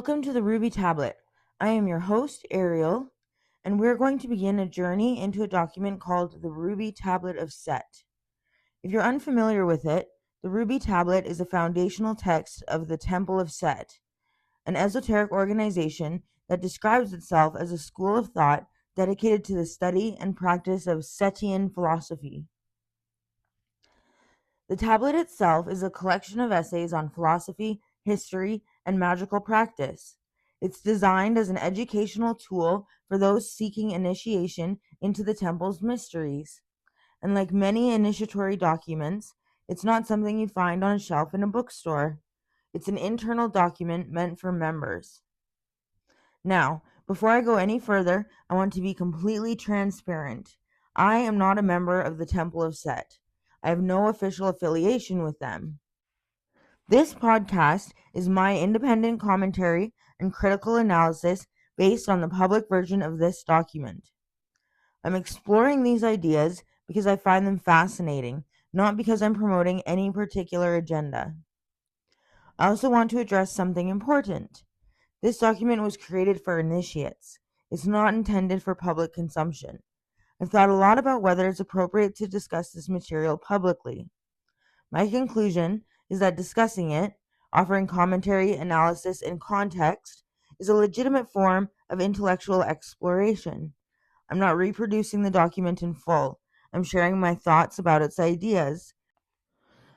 Welcome to the Ruby Tablet. I am your host, Ariel, and we're going to begin a journey into a document called the Ruby Tablet of Set. If you're unfamiliar with it, the Ruby Tablet is a foundational text of the Temple of Set, an esoteric organization that describes itself as a school of thought dedicated to the study and practice of Setian philosophy. The tablet itself is a collection of essays on philosophy, history, and magical practice. It's designed as an educational tool for those seeking initiation into the temple's mysteries. And like many initiatory documents, it's not something you find on a shelf in a bookstore. It's an internal document meant for members. Now, before I go any further, I want to be completely transparent. I am not a member of the Temple of Set. I have no official affiliation with them. This podcast is my independent commentary and critical analysis based on the public version of this document. I'm exploring these ideas because I find them fascinating, not because I'm promoting any particular agenda. I also want to address something important. This document was created for initiates. It's not intended for public consumption. I've thought a lot about whether it's appropriate to discuss this material publicly. My conclusion is that discussing it, offering commentary, analysis, and context, is a legitimate form of intellectual exploration. I'm not reproducing the document in full. I'm sharing my thoughts about its ideas.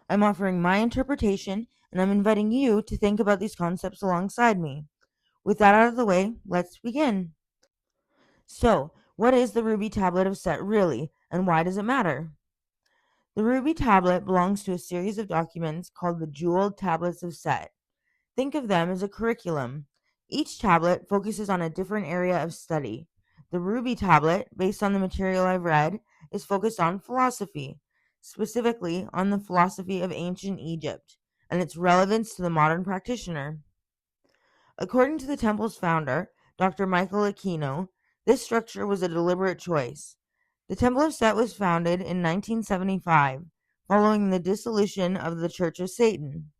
I'm offering my interpretation, and I'm inviting you to think about these concepts alongside me. With that out of the way, let's begin. So, what is the Ruby Tablet of Set really, and why does it matter? The Ruby Tablet belongs to a series of documents called the Jeweled Tablets of Set. Think of them as a curriculum. Each tablet focuses on a different area of study. The Ruby Tablet, based on the material I've read, is focused on philosophy, specifically on the philosophy of ancient Egypt and its relevance to the modern practitioner. According to the temple's founder, Dr. Michael Aquino, this structure was a deliberate choice. The Temple of Set was founded in 1975, following the dissolution of the Church of Satan.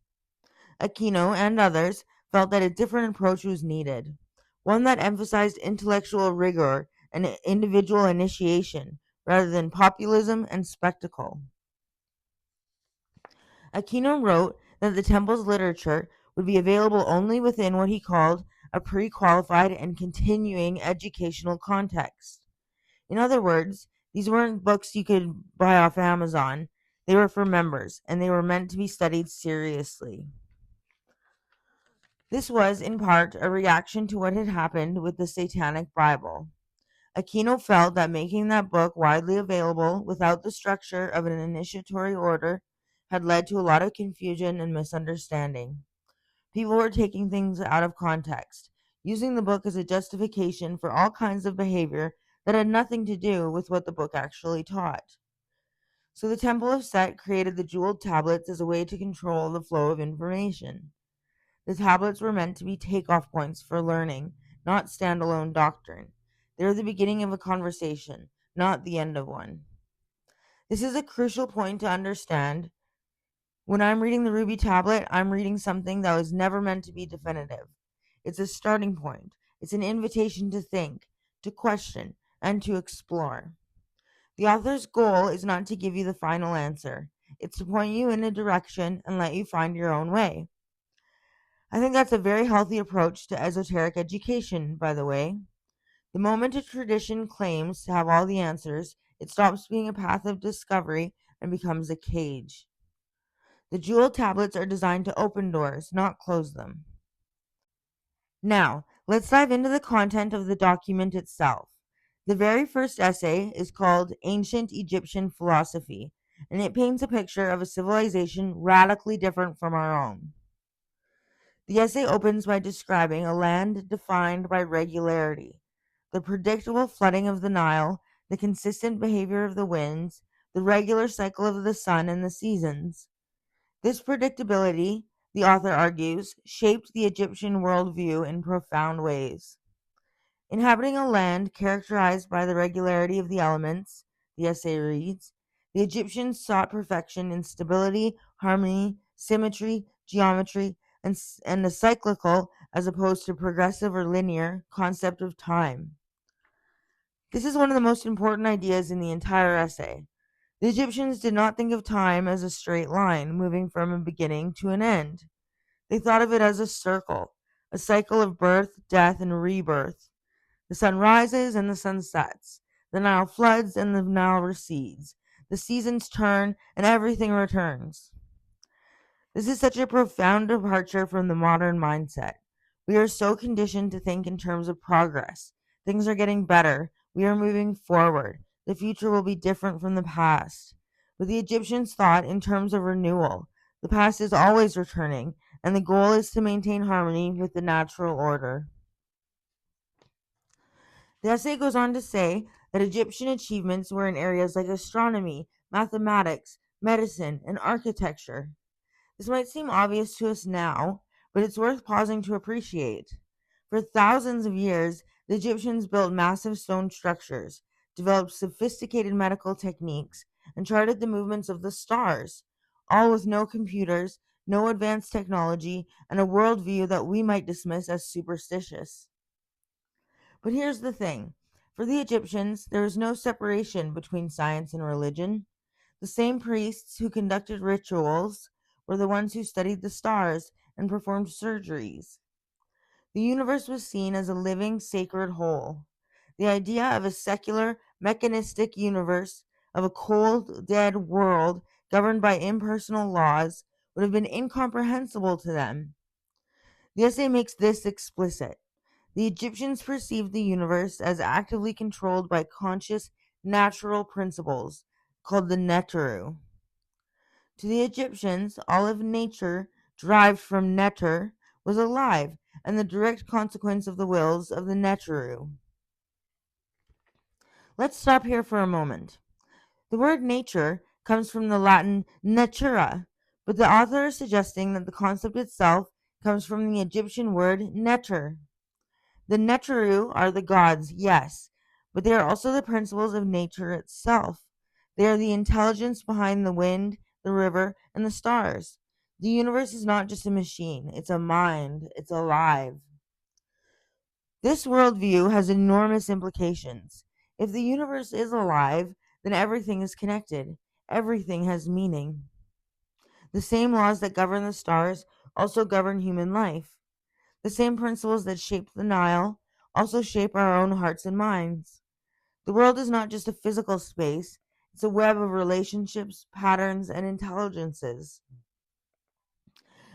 Aquino and others felt that a different approach was needed, one that emphasized intellectual rigor and individual initiation rather than populism and spectacle. Aquino wrote that the temple's literature would be available only within what he called a pre-qualified and continuing educational context. In other words, these weren't books you could buy off Amazon. They were for members, and they were meant to be studied seriously. This was, in part, a reaction to what had happened with the Satanic Bible. Aquino felt that making that book widely available without the structure of an initiatory order had led to a lot of confusion and misunderstanding. People were taking things out of context, using the book as a justification for all kinds of behavior that had nothing to do with what the book actually taught. So the Temple of Set created the jeweled tablets as a way to control the flow of information. The tablets were meant to be takeoff points for learning, not standalone doctrine. They were the beginning of a conversation, not the end of one. This is a crucial point to understand. When I'm reading the Ruby Tablet, I'm reading something that was never meant to be definitive. It's a starting point. It's an invitation to think, to question, and to explore. The author's goal is not to give you the final answer. It's to point you in a direction and let you find your own way. I think that's a very healthy approach to esoteric education, by the way. The moment a tradition claims to have all the answers, it stops being a path of discovery and becomes a cage. The jeweled tablets are designed to open doors, not close them. Now, let's dive into the content of the document itself. The very first essay is called Ancient Egyptian Philosophy, and it paints a picture of a civilization radically different from our own. The essay opens by describing a land defined by regularity, the predictable flooding of the Nile, the consistent behavior of the winds, the regular cycle of the sun and the seasons. This predictability, the author argues, shaped the Egyptian worldview in profound ways. Inhabiting a land characterized by the regularity of the elements, the essay reads, the Egyptians sought perfection in stability, harmony, symmetry, geometry, and a cyclical, as opposed to progressive or linear, concept of time. This is one of the most important ideas in the entire essay. The Egyptians did not think of time as a straight line, moving from a beginning to an end. They thought of it as a circle, a cycle of birth, death, and rebirth. The sun rises and the sun sets. The Nile floods and the Nile recedes. The seasons turn and everything returns. This is such a profound departure from the modern mindset. We are so conditioned to think in terms of progress. Things are getting better. We are moving forward. The future will be different from the past. But the Egyptians thought in terms of renewal. The past is always returning, and the goal is to maintain harmony with the natural order. The essay goes on to say that Egyptian achievements were in areas like astronomy, mathematics, medicine, and architecture. This might seem obvious to us now, but it's worth pausing to appreciate. For thousands of years, the Egyptians built massive stone structures, developed sophisticated medical techniques, and charted the movements of the stars, all with no computers, no advanced technology, and a worldview that we might dismiss as superstitious. But here's the thing. For the Egyptians, there was no separation between science and religion. The same priests who conducted rituals were the ones who studied the stars and performed surgeries. The universe was seen as a living, sacred whole. The idea of a secular, mechanistic universe, of a cold, dead world governed by impersonal laws, would have been incomprehensible to them. The essay makes this explicit. The Egyptians perceived the universe as actively controlled by conscious, natural principles, called the Neteru. To the Egyptians, all of nature, derived from Neter, was alive and the direct consequence of the wills of the Neteru. Let's stop here for a moment. The word nature comes from the Latin natura, but the author is suggesting that the concept itself comes from the Egyptian word neter. The Neteru are the gods, yes, but they are also the principles of nature itself. They are the intelligence behind the wind, the river, and the stars. The universe is not just a machine, it's a mind, it's alive. This worldview has enormous implications. If the universe is alive, then everything is connected. Everything has meaning. The same laws that govern the stars also govern human life. The same principles that shaped the Nile also shape our own hearts and minds. The world is not just a physical space, it's a web of relationships, patterns, and intelligences.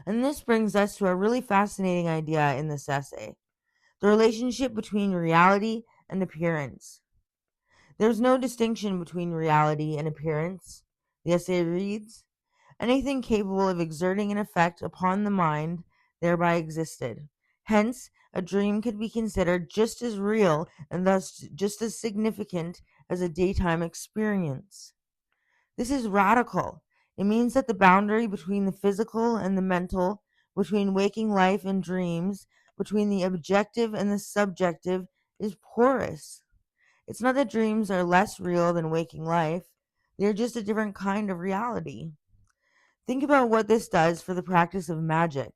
And this brings us to a really fascinating idea in this essay: the relationship between reality and appearance. There's no distinction between reality and appearance. The essay reads, anything capable of exerting an effect upon the mind thereby existed. Hence, a dream could be considered just as real and thus just as significant as a daytime experience. This is radical. It means that the boundary between the physical and the mental, between waking life and dreams, between the objective and the subjective, is porous. It's not that dreams are less real than waking life, they're just a different kind of reality. Think about what this does for the practice of magic.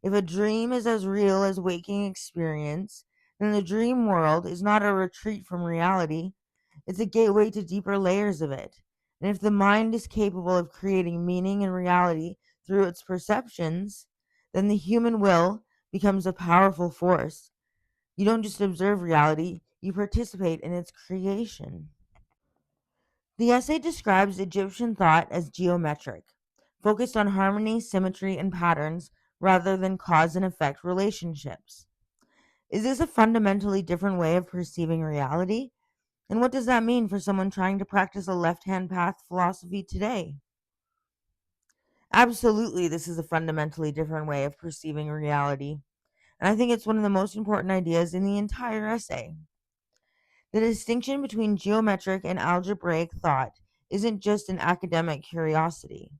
If a dream is as real as waking experience, then the dream world is not a retreat from reality, it's a gateway to deeper layers of it. And if the mind is capable of creating meaning and reality through its perceptions, then the human will becomes a powerful force. You don't just observe reality, you participate in its creation. The essay describes Egyptian thought as geometric, focused on harmony, symmetry, and patterns rather than cause and effect relationships. Is this a fundamentally different way of perceiving reality? And what does that mean for someone trying to practice a left-hand path philosophy today? Absolutely, this is a fundamentally different way of perceiving reality. And I think it's one of the most important ideas in the entire essay. The distinction between geometric and algebraic thought isn't just an academic curiosity.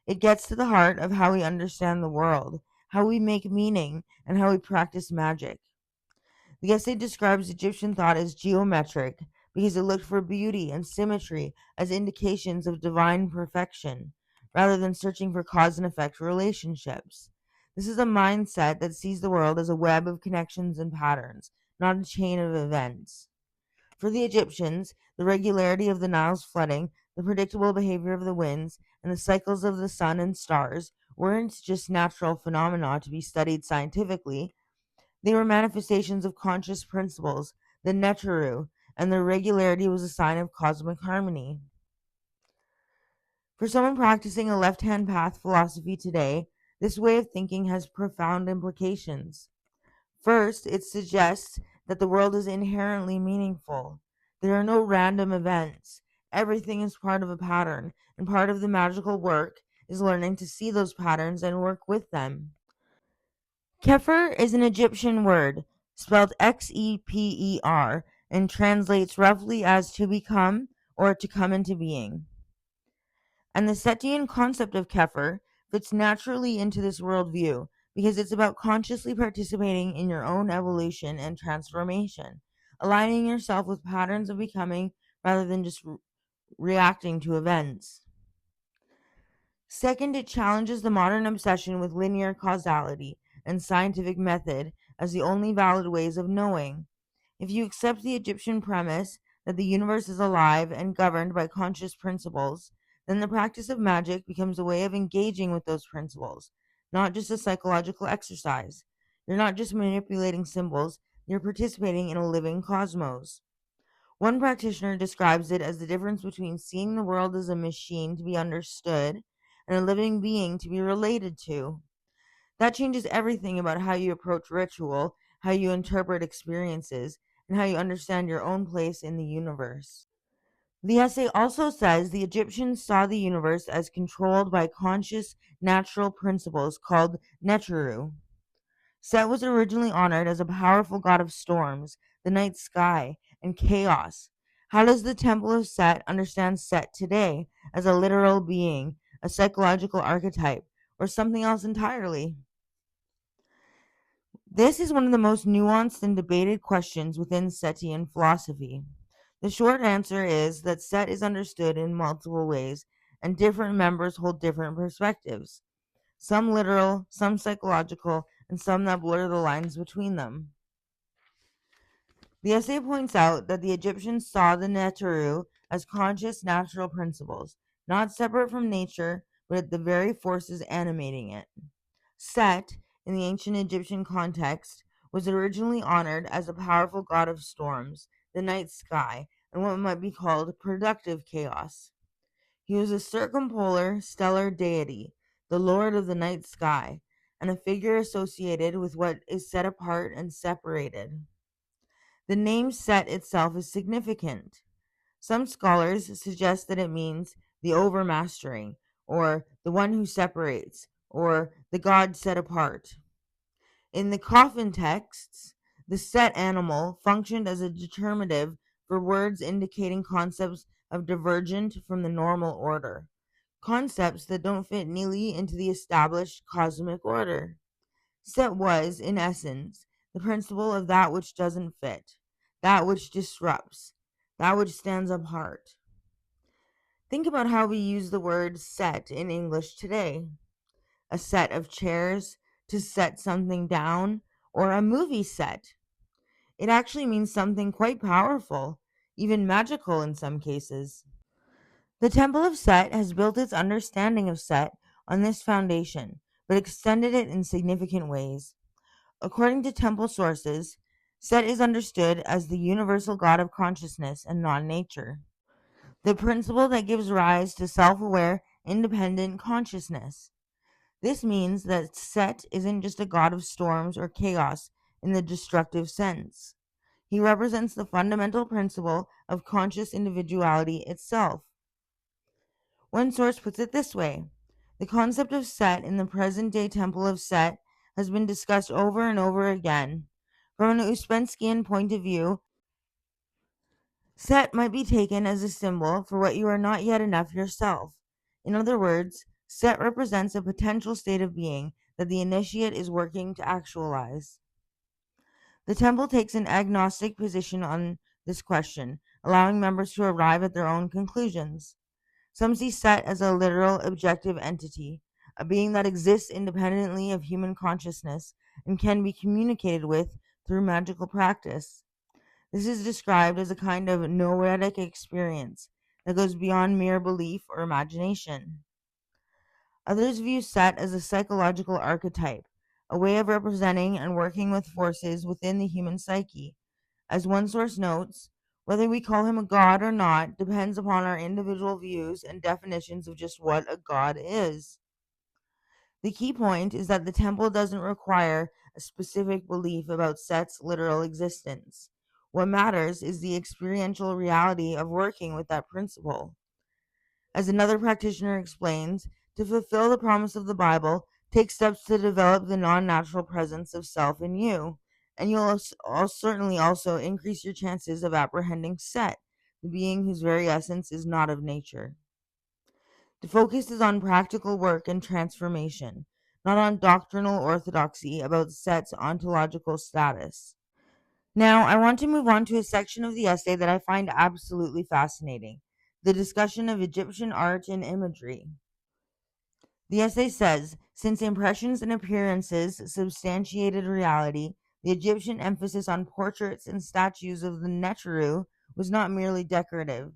It gets to the heart of how we understand the world, how we make meaning, and how we practice magic. The essay describes Egyptian thought as geometric because it looked for beauty and symmetry as indications of divine perfection, rather than searching for cause and effect relationships. This is a mindset that sees the world as a web of connections and patterns, not a chain of events. For the Egyptians, the regularity of the Nile's flooding, the predictable behavior of the winds, and the cycles of the sun and stars weren't just natural phenomena to be studied scientifically. They were manifestations of conscious principles, the Neteru, and their regularity was a sign of cosmic harmony. For someone practicing a left-hand path philosophy today, this way of thinking has profound implications. First, it suggests that the world is inherently meaningful. There are no random events. Everything is part of a pattern, and part of the magical work is learning to see those patterns and work with them. Kefir is an Egyptian word, spelled Xeper, and translates roughly as to become or to come into being. And the Setian concept of Kefir fits naturally into this worldview because it's about consciously participating in your own evolution and transformation, aligning yourself with patterns of becoming rather than just reacting to events. Second, it challenges the modern obsession with linear causality and scientific method as the only valid ways of knowing. If you accept the Egyptian premise that the universe is alive and governed by conscious principles, then the practice of magic becomes a way of engaging with those principles, not just a psychological exercise. You're not just manipulating symbols, you're participating in a living cosmos. One practitioner describes it as the difference between seeing the world as a machine to be understood and a living being to be related to. That changes everything about how you approach ritual, how you interpret experiences, and how you understand your own place in the universe. The essay also says the Egyptians saw the universe as controlled by conscious natural principles called Neteru. Set was originally honored as a powerful god of storms, the night sky, and chaos. How does the Temple of Set understand Set today as a literal being, a psychological archetype, or something else entirely? This is one of the most nuanced and debated questions within Setian philosophy. The short answer is that Set is understood in multiple ways, and different members hold different perspectives, some literal, some psychological, and some that blur the lines between them. The essay points out that the Egyptians saw the Neteru as conscious natural principles, not separate from nature, but the very forces animating it. Set, in the ancient Egyptian context, was originally honored as a powerful god of storms, the night sky, and what might be called productive chaos. He was a circumpolar stellar deity, the lord of the night sky, and a figure associated with what is set apart and separated. The name Set itself is significant. Some scholars suggest that it means the overmastering, or the one who separates, or the god set apart. In the coffin texts, the Set animal functioned as a determinative for words indicating concepts of divergent from the normal order, concepts that don't fit neatly into the established cosmic order. Set was, in essence, the principle of that which doesn't fit, that which disrupts, that which stands apart. Think about how we use the word set in English today. A set of chairs, to set something down, or a movie set. It actually means something quite powerful, even magical in some cases. The Temple of Set has built its understanding of Set on this foundation, but extended it in significant ways. According to temple sources, Set is understood as the universal god of consciousness and non-nature, the principle that gives rise to self-aware, independent consciousness. This means that Set isn't just a god of storms or chaos in the destructive sense. He represents the fundamental principle of conscious individuality itself. One source puts it this way: the concept of Set in the present day Temple of Set has been discussed over and over again. From an Uspenskian point of view, Set might be taken as a symbol for what you are not yet enough yourself. In other words, Set represents a potential state of being that the initiate is working to actualize. The temple takes an agnostic position on this question, allowing members to arrive at their own conclusions. Some see Set as a literal, objective entity, a being that exists independently of human consciousness and can be communicated with through magical practice. This is described as a kind of noetic experience that goes beyond mere belief or imagination. Others view Set as a psychological archetype, a way of representing and working with forces within the human psyche. As one source notes, whether we call him a god or not depends upon our individual views and definitions of just what a god is. The key point is that the temple doesn't require a specific belief about Set's literal existence. What matters is the experiential reality of working with that principle. As another practitioner explains, to fulfill the promise of the Bible, take steps to develop the non natural presence of self in you, and you'll certainly also increase your chances of apprehending Set, the being whose very essence is not of nature. The focus is on practical work and transformation, not on doctrinal orthodoxy about Set's ontological status. Now, I want to move on to a section of the essay that I find absolutely fascinating, the discussion of Egyptian art and imagery. The essay says, since impressions and appearances substantiated reality, the Egyptian emphasis on portraits and statues of the Neteru was not merely decorative,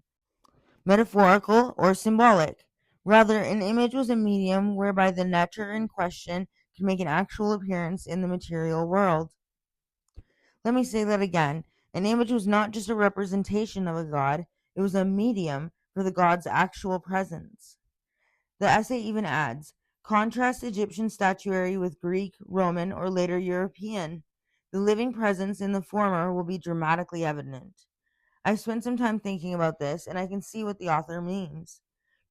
metaphorical, or symbolic. Rather, an image was a medium whereby the Neter in question could make an actual appearance in the material world. Let me say that again. An image was not just a representation of a god, it was a medium for the god's actual presence. The essay even adds, contrast Egyptian statuary with Greek, Roman, or later European. The living presence in the former will be dramatically evident. I've spent some time thinking about this, and I can see what the author means.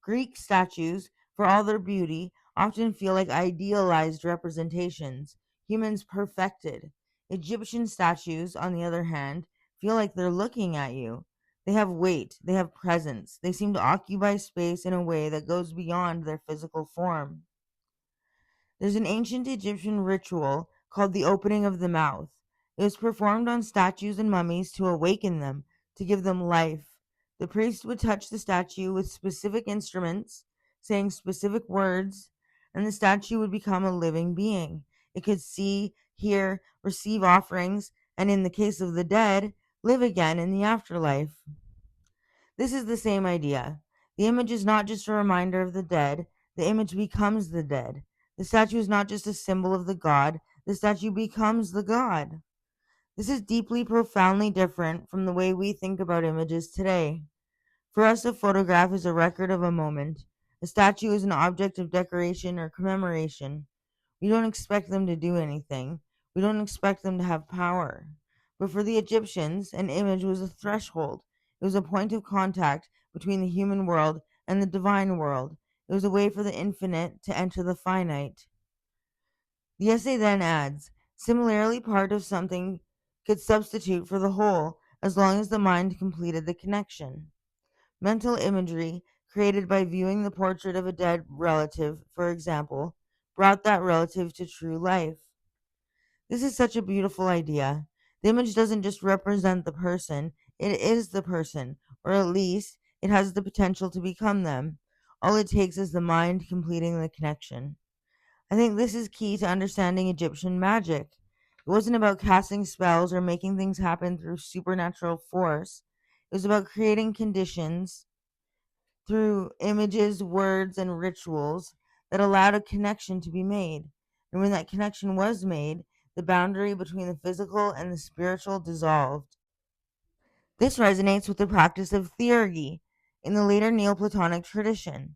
Greek statues, for all their beauty, often feel like idealized representations, humans perfected. Egyptian statues, on the other hand, feel like they're looking at you. They have weight, they have presence, they seem to occupy space in a way that goes beyond their physical form. There's an ancient Egyptian ritual called the opening of the mouth. It was performed on statues and mummies to awaken them, to give them life. The priest would touch the statue with specific instruments, saying specific words, and the statue would become a living being. It could see, hear, receive offerings, and in the case of the dead, live again in the afterlife. This is the same idea. The image is not just a reminder of the dead, the image becomes the dead. The statue is not just a symbol of the god, the statue becomes the god. This is deeply, profoundly different from the way we think about images today. For us, a photograph is a record of a moment. A statue is an object of decoration or commemoration. We don't expect them to do anything. We don't expect them to have power. But for the Egyptians, an image was a threshold. It was a point of contact between the human world and the divine world. It was a way for the infinite to enter the finite. The essay then adds, similarly, part of something could substitute for the whole as long as the mind completed the connection. Mental imagery, created by viewing the portrait of a dead relative, for example, brought that relative to true life. This is such a beautiful idea. The image doesn't just represent the person, it is the person, or at least it has the potential to become them. All it takes is the mind completing the connection. I think this is key to understanding Egyptian magic. It wasn't about casting spells or making things happen through supernatural force. It was about creating conditions through images, words, and rituals that allowed a connection to be made. And when that connection was made, the boundary between the physical and the spiritual dissolved. This resonates with the practice of theurgy in the later Neoplatonic tradition.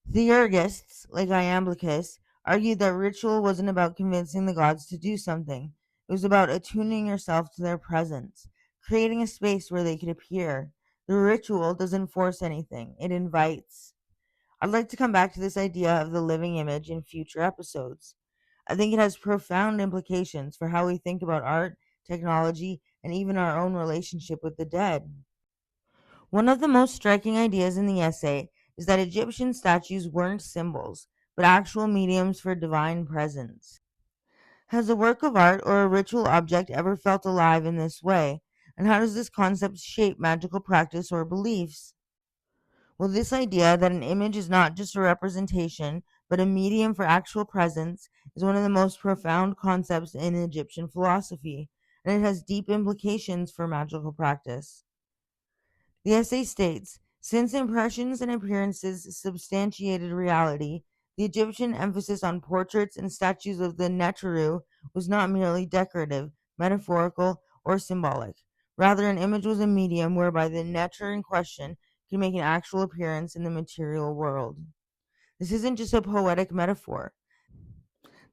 Theurgists, like Iamblichus, argued that ritual wasn't about convincing the gods to do something. It was about attuning yourself to their presence, creating a space where they could appear. The ritual doesn't force anything, it invites. I'd like to come back to this idea of the living image in future episodes. I think it has profound implications for how we think about art, technology, and even our own relationship with the dead. One of the most striking ideas in the essay is that Egyptian statues weren't symbols, but actual mediums for divine presence. Has a work of art or a ritual object ever felt alive in this way? And how does this concept shape magical practice or beliefs? Well, this idea that an image is not just a representation, but a medium for actual presence, is one of the most profound concepts in Egyptian philosophy, and it has deep implications for magical practice. The essay states, since impressions and appearances substantiated reality, the Egyptian emphasis on portraits and statues of the Neteru was not merely decorative, metaphorical, or symbolic. Rather, an image was a medium whereby the Neter in question could make an actual appearance in the material world. This isn't just a poetic metaphor.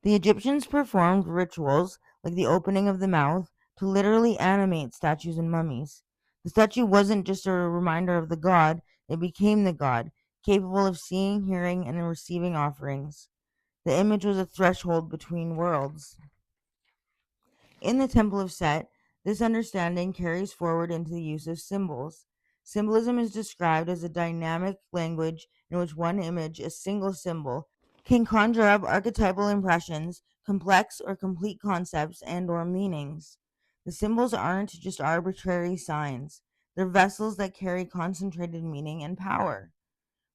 The Egyptians performed rituals, like the opening of the mouth, to literally animate statues and mummies. The statue wasn't just a reminder of the god, it became the god, capable of seeing, hearing, and receiving offerings. The image was a threshold between worlds. In the Temple of Set, this understanding carries forward into the use of symbols. Symbolism is described as a dynamic language in which one image, a single symbol, can conjure up archetypal impressions, complex or complete concepts, and or meanings. The symbols aren't just arbitrary signs. They're vessels that carry concentrated meaning and power.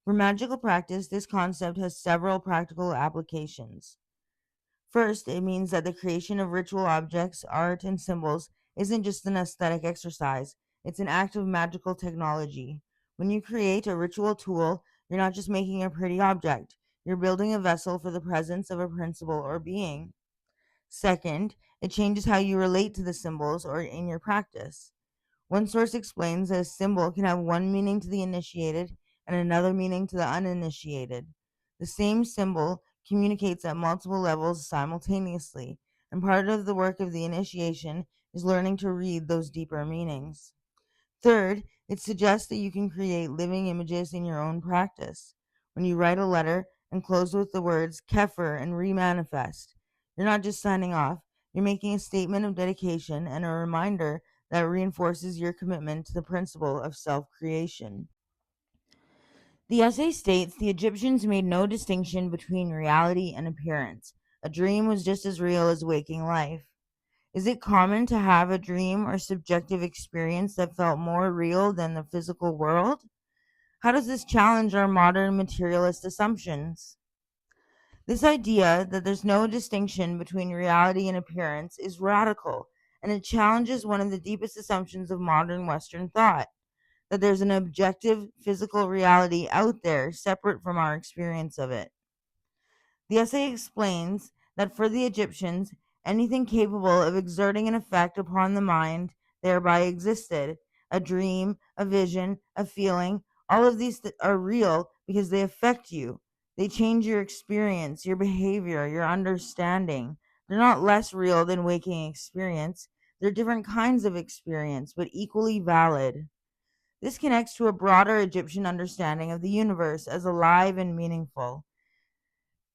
For magical practice, this concept has several practical applications. First, it means that the creation of ritual objects, art, and symbols isn't just an aesthetic exercise, it's an act of magical technology. When you create a ritual tool, you're not just making a pretty object, you're building a vessel for the presence of a principle or being. Second, it changes how you relate to the symbols or in your practice. One source explains that a symbol can have one meaning to the initiated and another meaning to the uninitiated. The same symbol communicates at multiple levels simultaneously, and part of the work of the initiation is learning to read those deeper meanings. Third, it suggests that you can create living images in your own practice. When you write a letter and close with the words Kefir and remanifest, you're not just signing off, you're making a statement of dedication and a reminder that reinforces your commitment to the principle of self creation. The essay states the Egyptians made no distinction between reality and appearance. A dream was just as real as waking life. Is it common to have a dream or subjective experience that felt more real than the physical world? How does this challenge our modern materialist assumptions? This idea that there's no distinction between reality and appearance is radical, and it challenges one of the deepest assumptions of modern Western thought, that there's an objective physical reality out there separate from our experience of it. The essay explains that for the Egyptians, anything capable of exerting an effect upon the mind thereby existed. A dream, a vision, a feeling, all of these are real because they affect you. They change your experience, your behavior, your understanding. They're not less real than waking experience. They're different kinds of experience, but equally valid. This connects to a broader Egyptian understanding of the universe as alive and meaningful.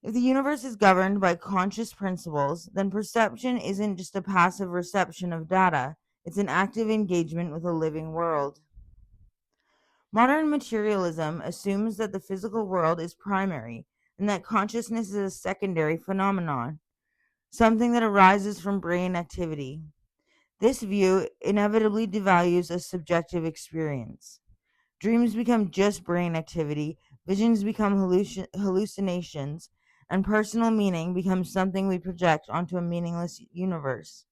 If the universe is governed by conscious principles, then perception isn't just a passive reception of data, it's an active engagement with a living world. Modern materialism assumes that the physical world is primary and that consciousness is a secondary phenomenon, something that arises from brain activity. This view inevitably devalues a subjective experience. Dreams become just brain activity, visions become hallucinations, and personal meaning becomes something we project onto a meaningless universe.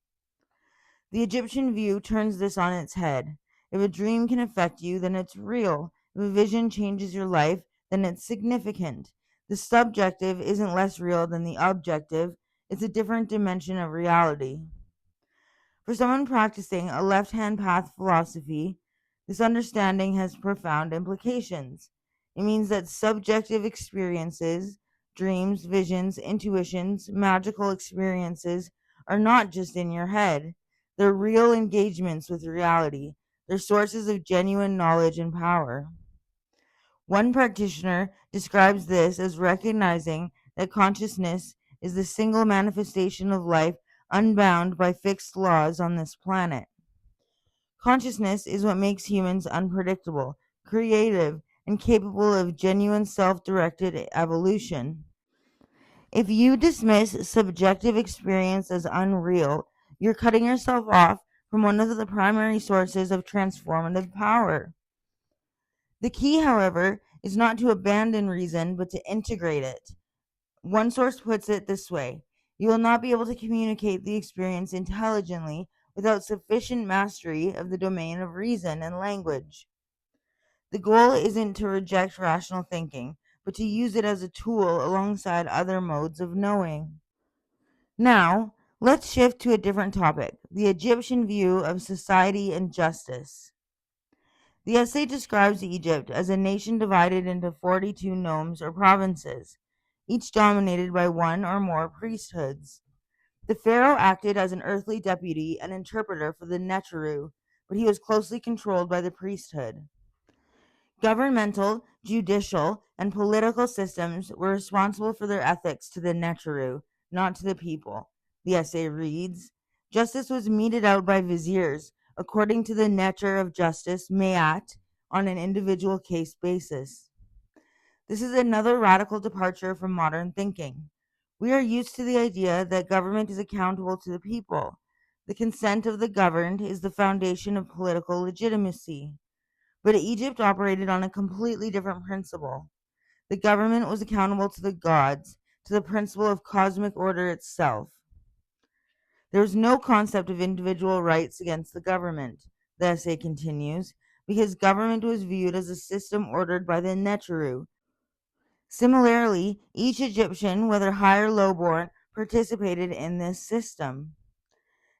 The Egyptian view turns this on its head. If a dream can affect you, then it's real. If a vision changes your life, then it's significant. The subjective isn't less real than the objective, it's a different dimension of reality. For someone practicing a left hand path philosophy, this understanding has profound implications. It means that subjective experiences, dreams, visions, intuitions, magical experiences are not just in your head. They're real engagements with reality. They're sources of genuine knowledge and power. One practitioner describes this as recognizing that consciousness is the single manifestation of life unbound by fixed laws on this planet. Consciousness is what makes humans unpredictable, creative, and capable of genuine self-directed evolution. If you dismiss subjective experience as unreal, you're cutting yourself off from one of the primary sources of transformative power. The key, however, is not to abandon reason, but to integrate it. One source puts it this way: you will not be able to communicate the experience intelligently without sufficient mastery of the domain of reason and language. The goal isn't to reject rational thinking, but to use it as a tool alongside other modes of knowing. Now, let's shift to a different topic: the Egyptian view of society and justice. The essay describes Egypt as a nation divided into 42 nomes or provinces, each dominated by one or more priesthoods. The pharaoh acted as an earthly deputy and interpreter for the Neteru, but he was closely controlled by the priesthood. Governmental, judicial, and political systems were responsible for their ethics to the Neteru, not to the people. The essay reads, justice was meted out by viziers, according to the Neter of justice, Maat, on an individual case basis. This is another radical departure from modern thinking. We are used to the idea that government is accountable to the people. The consent of the governed is the foundation of political legitimacy. But Egypt operated on a completely different principle. The government was accountable to the gods, to the principle of cosmic order itself. There was no concept of individual rights against the government, the essay continues, because government was viewed as a system ordered by the Neteru. Similarly, each Egyptian, whether high or low-born, participated in this system.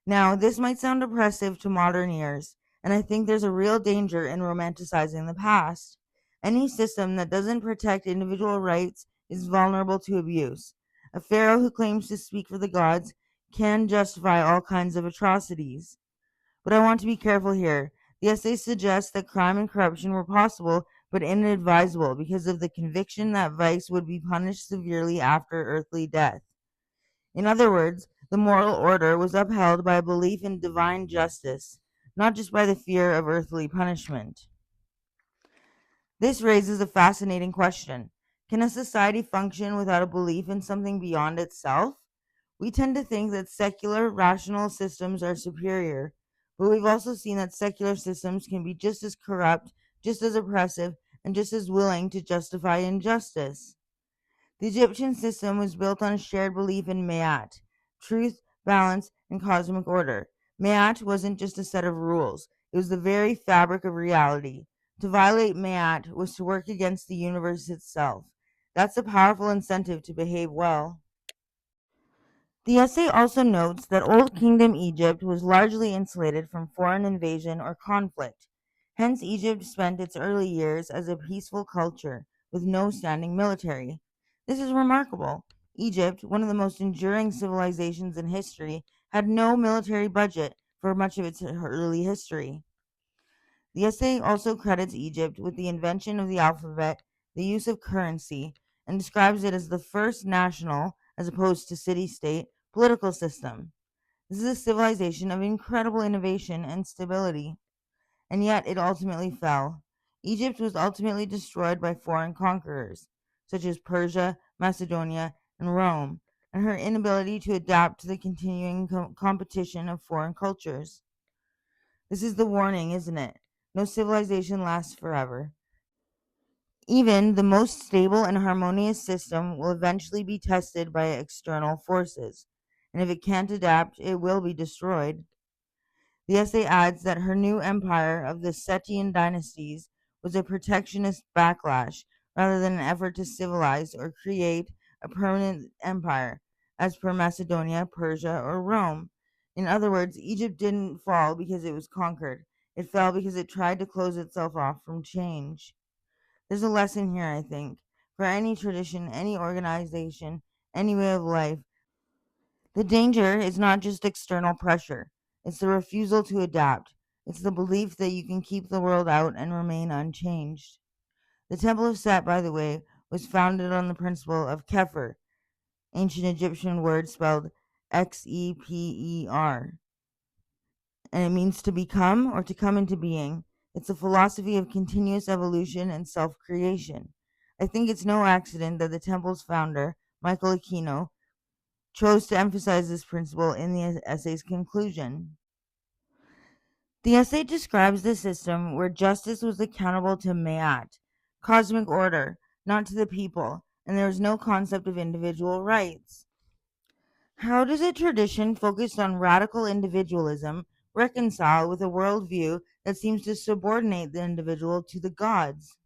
Now, this might sound oppressive to modern ears, and I think there's a real danger in romanticizing the past. Any system that doesn't protect individual rights is vulnerable to abuse. A pharaoh who claims to speak for the gods can justify all kinds of atrocities. But I want to be careful here. The essay suggests that crime and corruption were possible but inadvisable because of the conviction that vice would be punished severely after earthly death. In other words, the moral order was upheld by a belief in divine justice, not just by the fear of earthly punishment. This raises a fascinating question. Can a society function without a belief in something beyond itself? We tend to think that secular, rational systems are superior, but we've also seen that secular systems can be just as corrupt, just as oppressive, and just as willing to justify injustice. The Egyptian system was built on a shared belief in Maat, truth, balance, and cosmic order. Maat wasn't just a set of rules, it was the very fabric of reality. To violate Maat was to work against the universe itself. That's a powerful incentive to behave well. The essay also notes that Old Kingdom Egypt was largely insulated from foreign invasion or conflict. Hence, Egypt spent its early years as a peaceful culture with no standing military. This is remarkable. Egypt, one of the most enduring civilizations in history, had no military budget for much of its early history. The essay also credits Egypt with the invention of the alphabet, the use of currency, and describes it as the first national, as opposed to city-state, political system. This is a civilization of incredible innovation and stability, and yet it ultimately fell. Egypt was ultimately destroyed by foreign conquerors, such as Persia, Macedonia, and Rome, and her inability to adapt to the continuing competition of foreign cultures. This is the warning, isn't it? No civilization lasts forever. Even the most stable and harmonious system will eventually be tested by external forces, and if it can't adapt, it will be destroyed. The essay adds that her new empire of the Setian dynasties was a protectionist backlash rather than an effort to civilize or create a permanent empire, as per Macedonia, Persia, or Rome. In other words, Egypt didn't fall because it was conquered. It fell because it tried to close itself off from change. There's a lesson here, I think. For any tradition, any organization, any way of life, the danger is not just external pressure, it's the refusal to adapt. It's the belief that you can keep the world out and remain unchanged. The Temple of Set, by the way, was founded on the principle of Kepher, ancient Egyptian word spelled Xeper, and it means to become or to come into being. It's a philosophy of continuous evolution and self creation. I think it's no accident that the temple's founder, Michael Aquino, chose to emphasize this principle in the essay's conclusion. The essay describes the system where justice was accountable to Maat, cosmic order, not to the people, and there was no concept of individual rights. How does a tradition focused on radical individualism reconcile with a worldview that seems to subordinate the individual to the gods?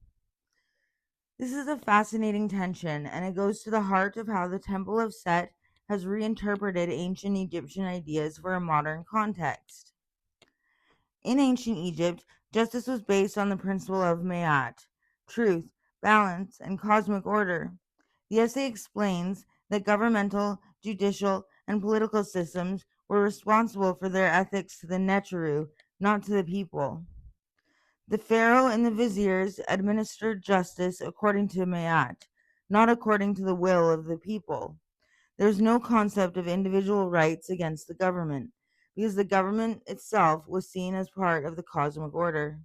This is a fascinating tension, and it goes to the heart of how the Temple of Set has reinterpreted ancient Egyptian ideas for a modern context. In ancient Egypt, justice was based on the principle of Maat, truth, balance, and cosmic order. The essay explains that governmental, judicial, and political systems were responsible for their ethics to the Neteru, not to the people. The pharaoh and the viziers administered justice according to Maat, not according to the will of the people. There is no concept of individual rights against the government, because the government itself was seen as part of the cosmic order.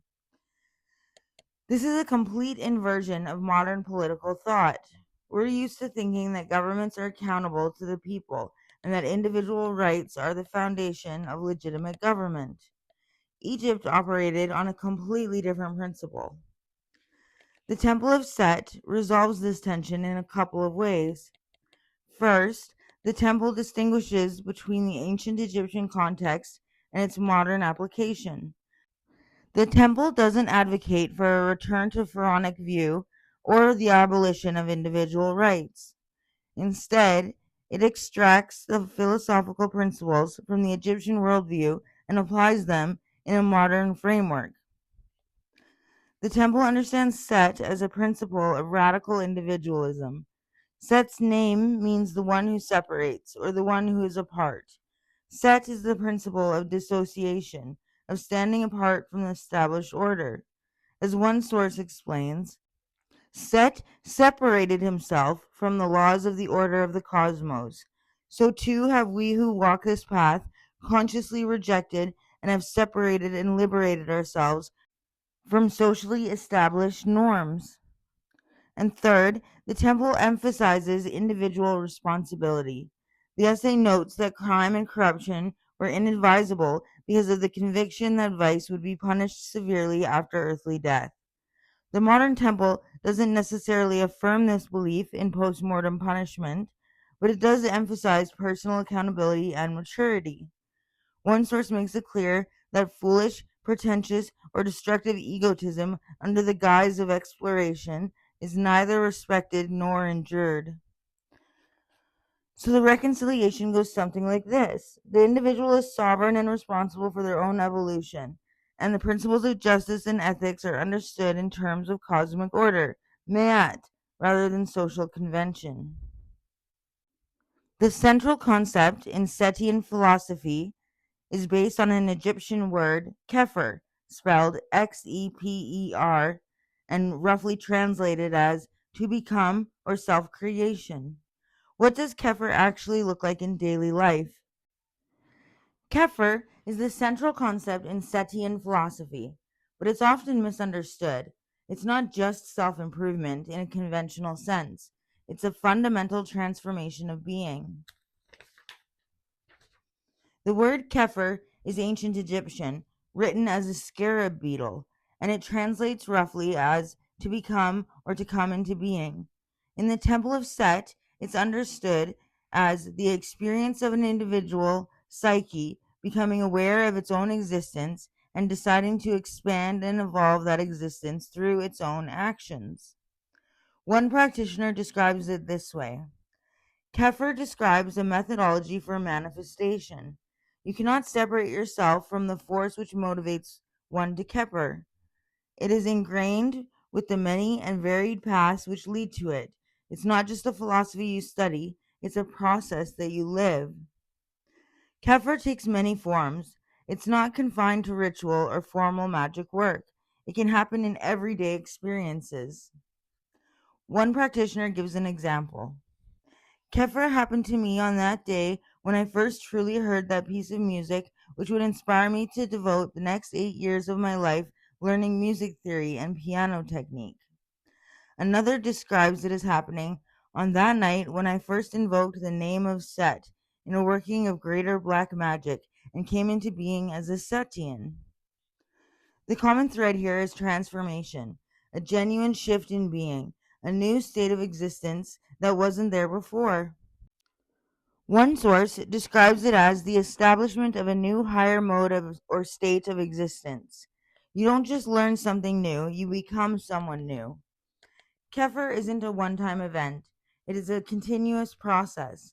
This is a complete inversion of modern political thought. We're used to thinking that governments are accountable to the people and that individual rights are the foundation of legitimate government. Egypt operated on a completely different principle. The Temple of Set resolves this tension in a couple of ways. First, the temple distinguishes between the ancient Egyptian context and its modern application. The temple doesn't advocate for a return to Pharaonic view or the abolition of individual rights. Instead, it extracts the philosophical principles from the Egyptian worldview and applies them in a modern framework. The temple understands Set as a principle of radical individualism. Set's name means the one who separates, or the one who is apart. Set is the principle of dissociation, of standing apart from the established order. As one source explains, Set separated himself from the laws of the order of the cosmos. So too have we who walk this path consciously rejected and have separated and liberated ourselves from socially established norms. And third, the temple emphasizes individual responsibility. The essay notes that crime and corruption were inadvisable because of the conviction that vice would be punished severely after earthly death. The modern temple doesn't necessarily affirm this belief in post-mortem punishment, but it does emphasize personal accountability and maturity. One source makes it clear that foolish, pretentious, or destructive egotism under the guise of exploration is neither respected nor endured. So the reconciliation goes something like this. The individual is sovereign and responsible for their own evolution, and the principles of justice and ethics are understood in terms of cosmic order, Maat, rather than social convention. The central concept in Setian philosophy is based on an Egyptian word, Kepher, spelled Xeper, and roughly translated as to become or self-creation. What does Kepher actually look like in daily life? Kepher is the central concept in Setian philosophy, but it's often misunderstood. It's not just self-improvement in a conventional sense. It's a fundamental transformation of being. The word Kepher is ancient Egyptian, written as a scarab beetle, and it translates roughly as to become or to come into being. In the Temple of Set, it's understood as the experience of an individual psyche becoming aware of its own existence and deciding to expand and evolve that existence through its own actions. One practitioner describes it this way. Kepher describes a methodology for manifestation. You cannot separate yourself from the force which motivates one to Kepher. It is ingrained with the many and varied paths which lead to it. It's not just a philosophy you study, it's a process that you live. Kepher takes many forms. It's not confined to ritual or formal magic work. It can happen in everyday experiences. One practitioner gives an example. Kepher happened to me on that day when I first truly heard that piece of music which would inspire me to devote the next 8 years of my life learning music theory and piano technique. Another describes it as happening on that night when I first invoked the name of Set in a working of greater black magic and came into being as a Setian. The common thread here is transformation, a genuine shift in being, a new state of existence that wasn't there before. One source describes it as the establishment of a new higher mode of, or state of existence. You don't just learn something new, you become someone new. Kefir isn't a one time event, it is a continuous process.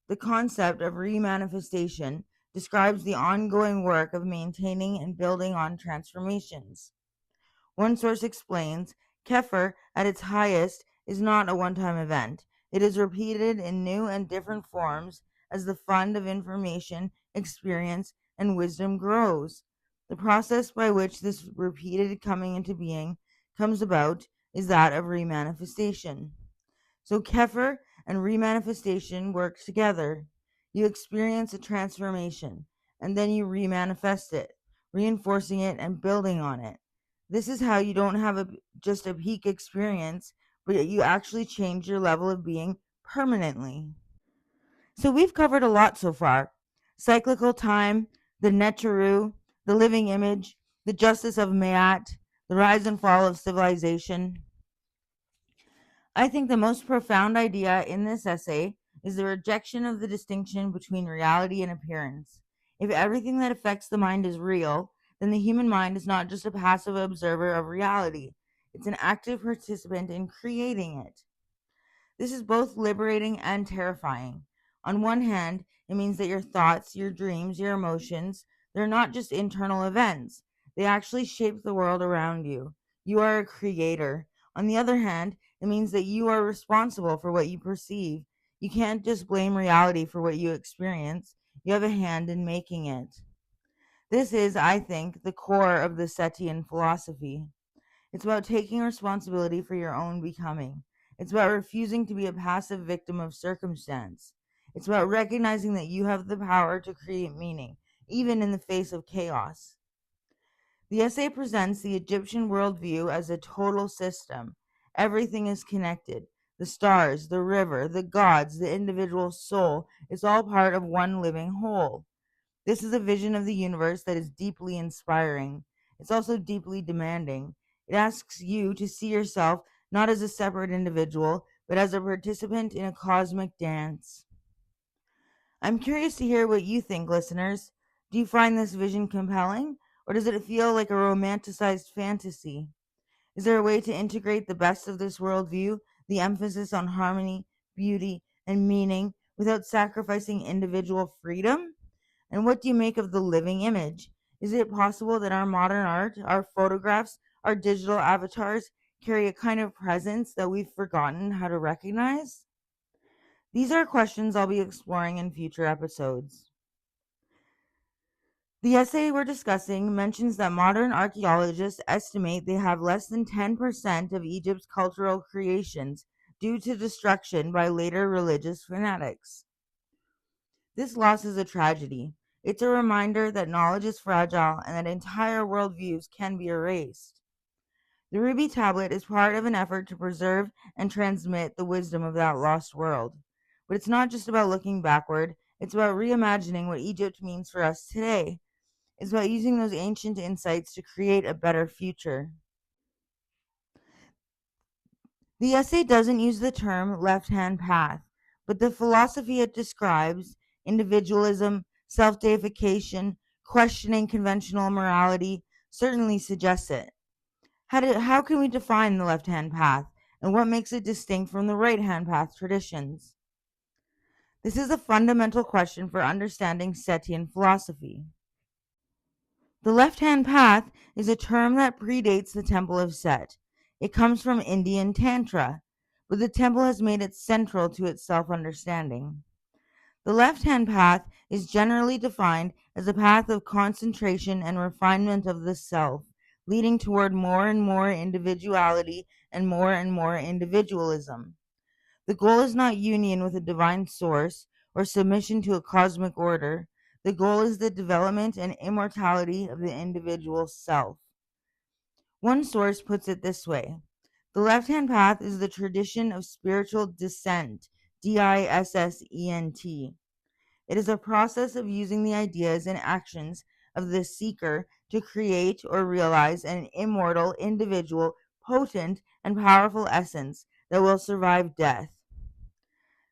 The concept of remanifestation describes the ongoing work of maintaining and building on transformations. One source explains Kefir, at its highest, is not a one time event. It is repeated in new and different forms as the fund of information, experience, and wisdom grows. The process by which this repeated coming into being comes about is that of remanifestation. So Kefir and remanifestation work together. You experience a transformation, and then you remanifest it, reinforcing it and building on it. This is how you don't have just a peak experience, but you actually change your level of being permanently. So we've covered a lot so far: cyclical time, the Neteru, the living image, the justice of Maat, the rise and fall of civilization. I think the most profound idea in this essay is the rejection of the distinction between reality and appearance. If everything that affects the mind is real, then the human mind is not just a passive observer of reality, it's an active participant in creating it. This is both liberating and terrifying. On one hand, it means that your thoughts, your dreams, your emotions, they're not just internal events. They actually shape the world around you. You are a creator. On the other hand, it means that you are responsible for what you perceive. You can't just blame reality for what you experience. You have a hand in making it. This is, I think, the core of the Setian philosophy. It's about taking responsibility for your own becoming. It's about refusing to be a passive victim of circumstance. It's about recognizing that you have the power to create meaning, even in the face of chaos. The essay presents the Egyptian worldview as a total system. Everything is connected. The stars, the river, the gods, the individual soul, it's all part of one living whole. This is a vision of the universe that is deeply inspiring. It's also deeply demanding. It asks you to see yourself not as a separate individual, but as a participant in a cosmic dance. I'm curious to hear what you think, listeners. Do you find this vision compelling, or does it feel like a romanticized fantasy? Is there a way to integrate the best of this worldview, the emphasis on harmony, beauty, and meaning, without sacrificing individual freedom? And what do you make of the living image? Is it possible that our modern art, our photographs, our digital avatars carry a kind of presence that we've forgotten how to recognize? These are questions I'll be exploring in future episodes. The essay we're discussing mentions that modern archaeologists estimate they have less than 10% of Egypt's cultural creations due to destruction by later religious fanatics. This loss is a tragedy. It's a reminder that knowledge is fragile and that entire worldviews can be erased. The Ruby Tablet is part of an effort to preserve and transmit the wisdom of that lost world. But it's not just about looking backward, it's about reimagining what Egypt means for us today. It's about using those ancient insights to create a better future. The essay doesn't use the term left-hand path, but the philosophy it describes, individualism, self-deification, questioning conventional morality, certainly suggests it. How can we define the left-hand path, and what makes it distinct from the right-hand path traditions? This is a fundamental question for understanding Setian philosophy. The left-hand path is a term that predates the Temple of Set. It comes from Indian Tantra, but the temple has made it central to its self-understanding. The left-hand path is generally defined as a path of concentration and refinement of the self, leading toward more and more individuality and more individualism. The goal is not union with a divine source or submission to a cosmic order. The goal is the development and immortality of the individual self. One source puts it this way: the left-hand path is the tradition of spiritual descent, DISSENT. It is a process of using the ideas and actions of the seeker to create or realize an immortal, individual, potent, and powerful essence that will survive death.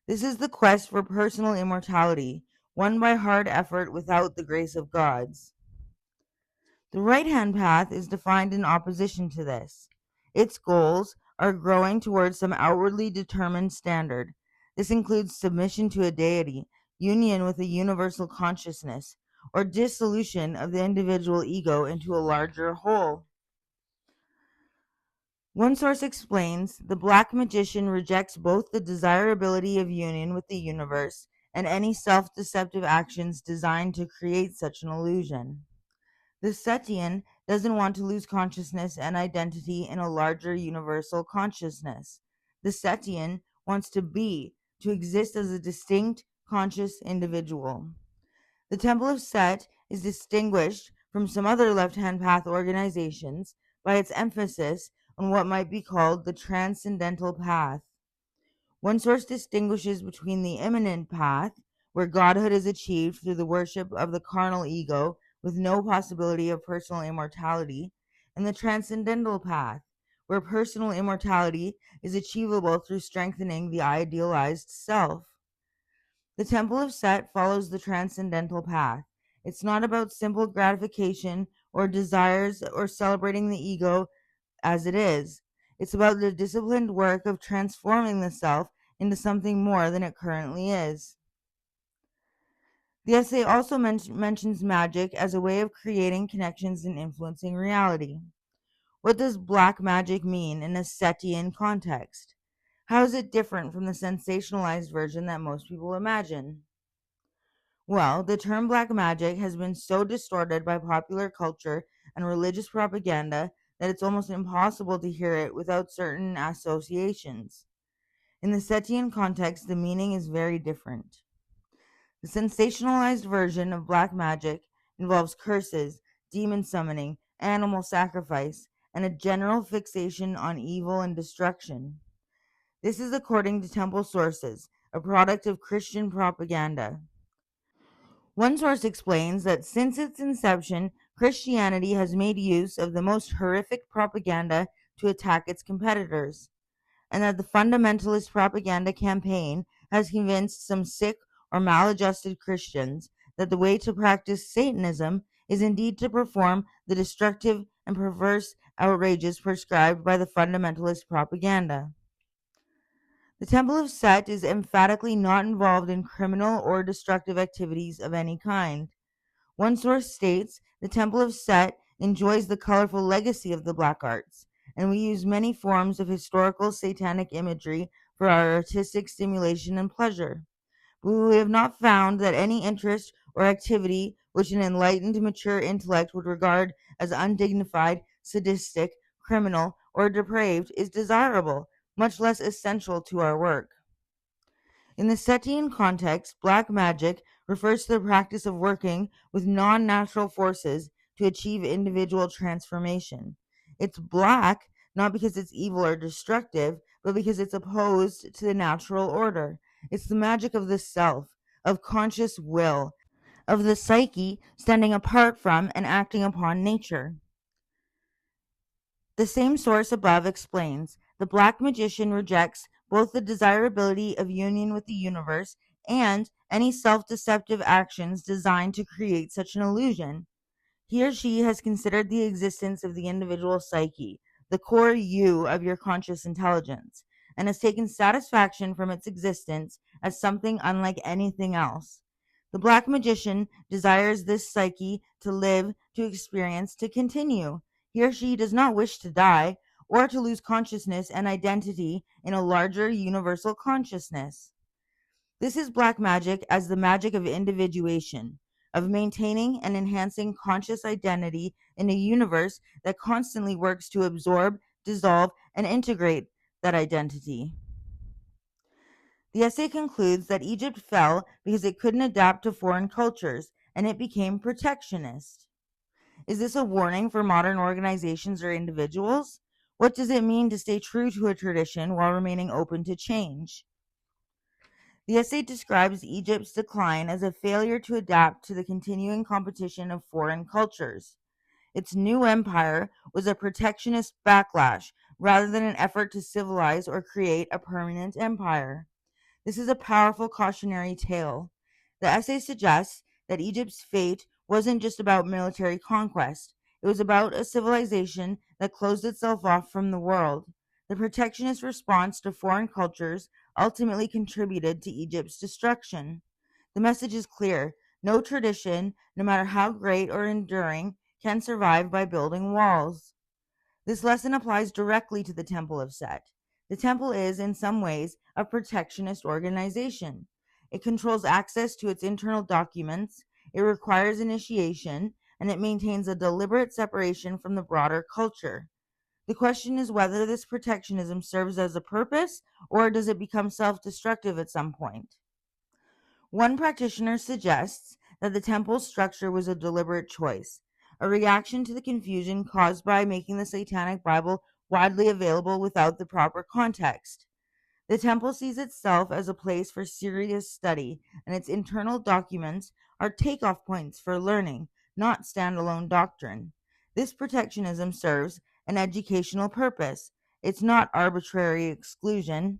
This is the quest for personal immortality, won by hard effort without the grace of gods. The right-hand path is defined in opposition to this. Its goals are growing towards some outwardly determined standard. This includes submission to a deity, union with a universal consciousness, or dissolution of the individual ego into a larger whole. One source explains, the black magician rejects both the desirability of union with the universe and any self-deceptive actions designed to create such an illusion. The Setian doesn't want to lose consciousness and identity in a larger universal consciousness. The Setian wants to exist as a distinct, conscious individual. The Temple of Set is distinguished from some other left-hand path organizations by its emphasis on what might be called the transcendental path. One source distinguishes between the immanent path, where godhood is achieved through the worship of the carnal ego with no possibility of personal immortality, and the transcendental path, where personal immortality is achievable through strengthening the idealized self. The Temple of Set follows the transcendental path. It's not about simple gratification or desires or celebrating the ego as it is. It's about the disciplined work of transforming the self into something more than it currently is. The essay also mentions magic as a way of creating connections and influencing reality. What does black magic mean in a Setian context? How is it different from the sensationalized version that most people imagine? Well, the term black magic has been so distorted by popular culture and religious propaganda that it's almost impossible to hear it without certain associations. In the Setian context, the meaning is very different. The sensationalized version of black magic involves curses, demon summoning, animal sacrifice, and a general fixation on evil and destruction. This is according to temple sources, a product of Christian propaganda. One source explains that since its inception, Christianity has made use of the most horrific propaganda to attack its competitors, and that the fundamentalist propaganda campaign has convinced some sick or maladjusted Christians that the way to practice Satanism is indeed to perform the destructive and perverse outrages prescribed by the fundamentalist propaganda. The Temple of Set is emphatically not involved in criminal or destructive activities of any kind. One source states the Temple of Set enjoys the colorful legacy of the black arts, and we use many forms of historical satanic imagery for our artistic stimulation and pleasure. But we have not found that any interest or activity which an enlightened, mature intellect would regard as undignified, sadistic, criminal, or depraved is desirable, much less essential to our work. In the Setian context, black magic refers to the practice of working with non-natural forces to achieve individual transformation. It's black not because it's evil or destructive, but because it's opposed to the natural order. It's the magic of the self, of conscious will, of the psyche standing apart from and acting upon nature. The same source above explains the black magician rejects both the desirability of union with the universe and any self-deceptive actions designed to create such an illusion. He or she has considered the existence of the individual psyche, the core you of your conscious intelligence, and has taken satisfaction from its existence as something unlike anything else. The black magician desires this psyche to live, to experience, to continue. He or she does not wish to die or to lose consciousness and identity in a larger universal consciousness. This is black magic as the magic of individuation, of maintaining and enhancing conscious identity in a universe that constantly works to absorb, dissolve, and integrate that identity. The essay concludes that Egypt fell because it couldn't adapt to foreign cultures and it became protectionist. Is this a warning for modern organizations or individuals? What does it mean to stay true to a tradition while remaining open to change? The essay describes Egypt's decline as a failure to adapt to the continuing competition of foreign cultures. Its new empire was a protectionist backlash, rather than an effort to civilize or create a permanent empire. This is a powerful cautionary tale. The essay suggests that Egypt's fate wasn't just about military conquest, it was about a civilization that closed itself off from the world. The protectionist response to foreign cultures ultimately contributed to Egypt's destruction. The message is clear: no tradition, no matter how great or enduring, can survive by building walls. This lesson applies directly to the Temple of Set. The temple is, in some ways, a protectionist organization. It controls access to its internal documents, it requires initiation, and it maintains a deliberate separation from the broader culture. The question is whether this protectionism serves as a purpose or does it become self destructive at some point. One practitioner suggests that the temple's structure was a deliberate choice, a reaction to the confusion caused by making the Satanic Bible widely available without the proper context. The temple sees itself as a place for serious study, and its internal documents are takeoff points for learning, not standalone doctrine. This protectionism serves an educational purpose. It's not arbitrary exclusion.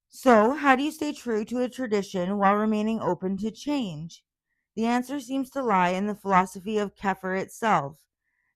So, how do you stay true to a tradition while remaining open to change? The answer seems to lie in the philosophy of Kefir itself.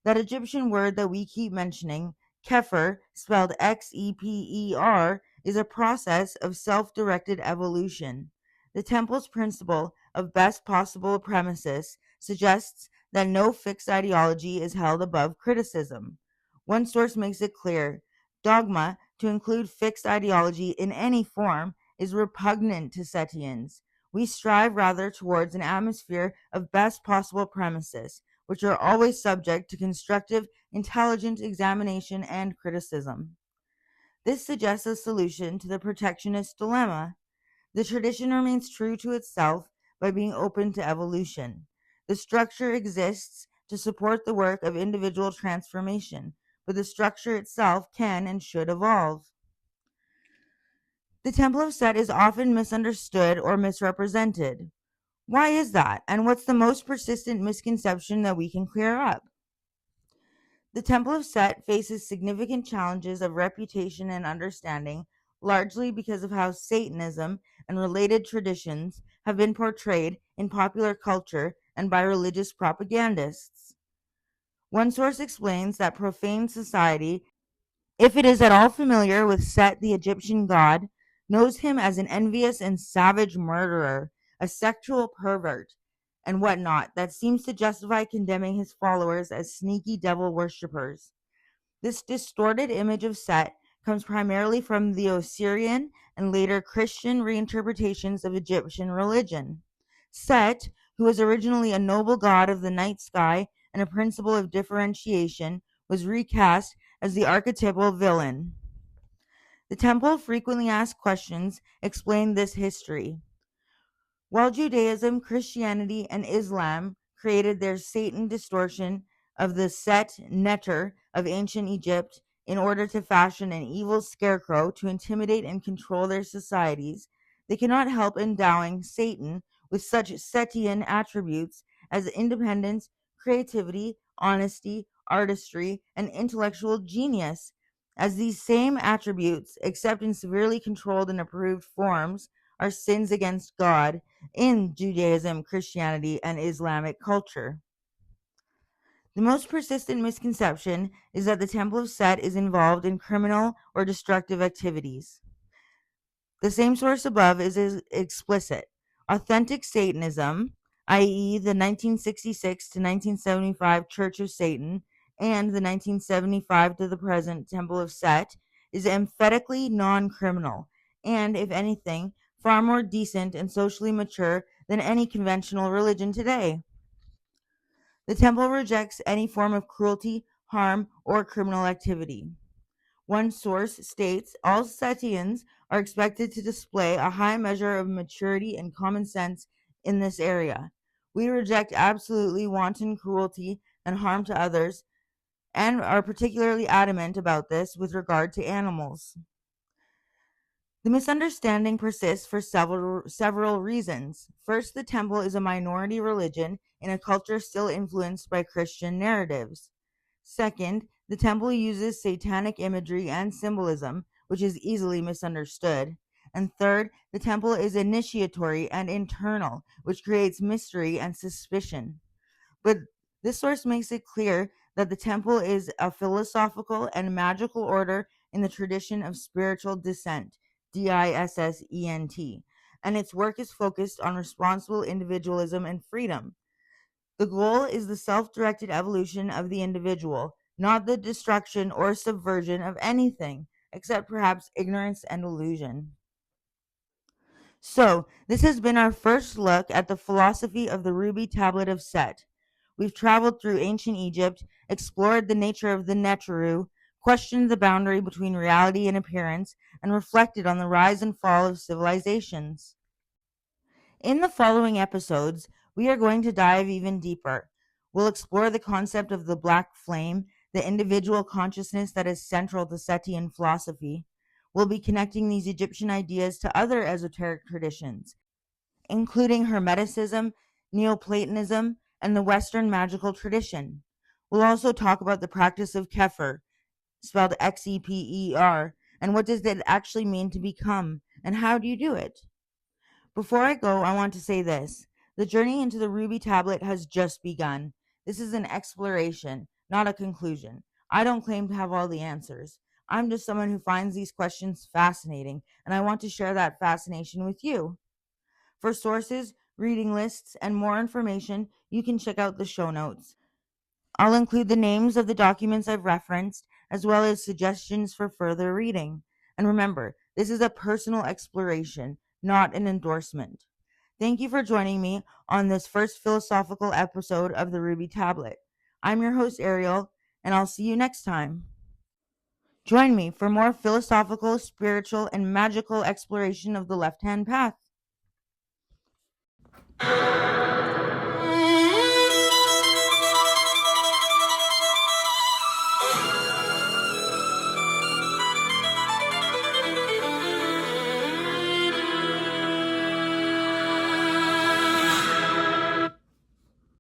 That Egyptian word that we keep mentioning, Kefir, spelled Xeper, is a process of self directed evolution. The temple's principle of best possible premises suggests that no fixed ideology is held above criticism. One source makes it clear: dogma, to include fixed ideology in any form, is repugnant to Setians. We strive rather towards an atmosphere of best possible premises, which are always subject to constructive, intelligent examination and criticism. This suggests a solution to the protectionist dilemma. The tradition remains true to itself by being open to evolution. The structure exists to support the work of individual transformation, but the structure itself can and should evolve. The Temple of Set is often misunderstood or misrepresented. Why is that? And what's the most persistent misconception that we can clear up? The Temple of Set faces significant challenges of reputation and understanding, largely because of how Satanism and related traditions have been portrayed in popular culture and by religious propagandists. One source explains that profane society, if it is at all familiar with Set the Egyptian god, knows him as an envious and savage murderer, a sexual pervert, and whatnot that seems to justify condemning his followers as sneaky devil worshippers. This distorted image of Set comes primarily from the Osirian and later Christian reinterpretations of Egyptian religion. Set, who was originally a noble god of the night sky and a principle of differentiation, was recast as the archetypal villain. The temple frequently asked questions explain this history. While Judaism, Christianity, and Islam created their Satan distortion of the Set Neter of ancient Egypt in order to fashion an evil scarecrow to intimidate and control their societies, they cannot help endowing Satan with such Setian attributes as independence, creativity, honesty, artistry, and intellectual genius, as these same attributes, except in severely controlled and approved forms, are sins against God in Judaism, Christianity, and Islamic culture. The most persistent misconception is that the Temple of Set is involved in criminal or destructive activities. The same source above is explicit. Authentic Satanism, i.e., the 1966 to 1975 Church of Satan and the 1975 to the present Temple of Set, is emphatically non criminal and, if anything, far more decent and socially mature than any conventional religion today. The temple rejects any form of cruelty, harm, or criminal activity. One source states all Setians are expected to display a high measure of maturity and common sense in this area. We reject absolutely wanton cruelty and harm to others and are particularly adamant about this with regard to animals. The misunderstanding persists for several reasons. First, the temple is a minority religion in a culture still influenced by Christian narratives. Second, The temple uses satanic imagery and symbolism, which is easily misunderstood. And third, the temple is initiatory and internal, which creates mystery and suspicion. But this source makes it clear that the temple is a philosophical and magical order in the tradition of spiritual descent, DISSENT, and its work is focused on responsible individualism and freedom. The goal is the self directed evolution of the individual, not the destruction or subversion of anything, except perhaps ignorance and illusion. So, this has been our first look at the philosophy of the Ruby Tablet of Set. We've traveled through ancient Egypt, explored the nature of the Neteru, questioned the boundary between reality and appearance, and reflected on the rise and fall of civilizations. In the following episodes, we are going to dive even deeper. We'll explore the concept of the black flame, the individual consciousness that is central to Setian philosophy. We'll be connecting these Egyptian ideas to other esoteric traditions, including Hermeticism, Neoplatonism, and the Western magical tradition. We'll also talk about the practice of Kefir, spelled Xeper, and what does it actually mean to become, and how do you do it? Before I go, I want to say this. The journey into the Ruby Tablet has just begun. This is an exploration, not a conclusion. I don't claim to have all the answers. I'm just someone who finds these questions fascinating, and I want to share that fascination with you. For sources, reading lists, and more information, you can check out the show notes. I'll include the names of the documents I've referenced, as well as suggestions for further reading. And remember, this is a personal exploration, not an endorsement. Thank you for joining me on this first philosophical episode of the Ruby Tablet. I'm your host, Ariel, and I'll see you next time. Join me for more philosophical, spiritual, and magical exploration of the left-hand path.